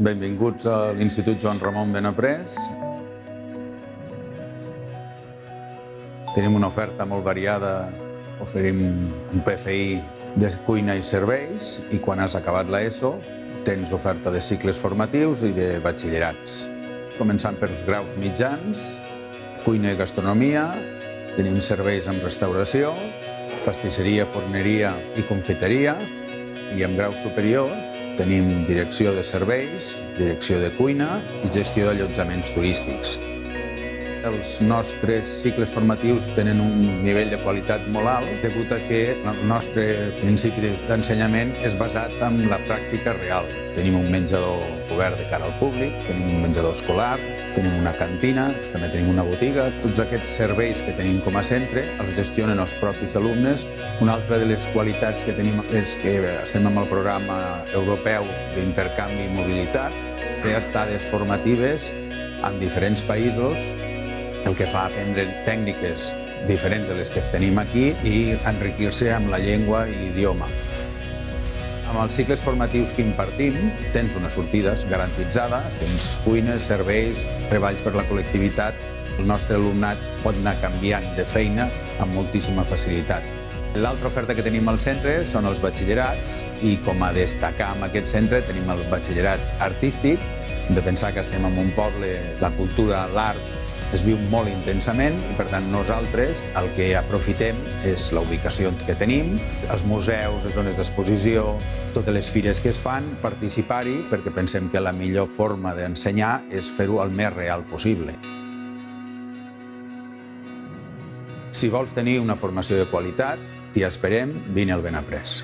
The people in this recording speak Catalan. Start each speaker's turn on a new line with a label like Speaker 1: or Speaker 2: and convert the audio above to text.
Speaker 1: Benvinguts a l'Institut Joan Ramon Benaprés. Tenim una oferta molt variada, oferim un PFI de cuina i serveis i quan has acabat l'ESO tens oferta de cicles formatius i de batxillerats. Començant pels graus mitjans, cuina i gastronomia, tenim serveis en restauració, pastisseria, forneria i confiteria i en grau superior tenim direcció de serveis, direcció de cuina i gestió d'allotjaments turístics. Els nostres cicles formatius tenen un nivell de qualitat molt alt degut a que el nostre principi d'ensenyament és basat en la pràctica real. Tenim un menjador obert de cara al públic, tenim un menjador escolar, tenim una cantina, també tenim una botiga. Tots aquests serveis que tenim com a centre els gestionen els propis alumnes. Una altra de les qualitats que tenim és que estem amb el programa europeu d'intercanvi i mobilitat, té estades formatives en diferents països, el que fa aprendre tècniques diferents de les que tenim aquí i enriquir-se amb la llengua i l'idioma. Amb els cicles formatius que impartim tens unes sortides garantitzades, tens cuines, serveis, treballs per la col·lectivitat. El nostre alumnat pot anar canviant de feina amb moltíssima facilitat. L'altra oferta que tenim al centre són els batxillerats i com a destacar en aquest centre tenim el batxillerat artístic. Hem de pensar que estem en un poble, la cultura, l'art es viu molt intensament i, per tant, nosaltres el que aprofitem és la ubicació que tenim, els museus, les zones d'exposició, totes les fires que es fan, participar-hi, perquè pensem que la millor forma d'ensenyar és fer-ho el més real possible. Si vols tenir una formació de qualitat, t'hi esperem, vine al Benaprés.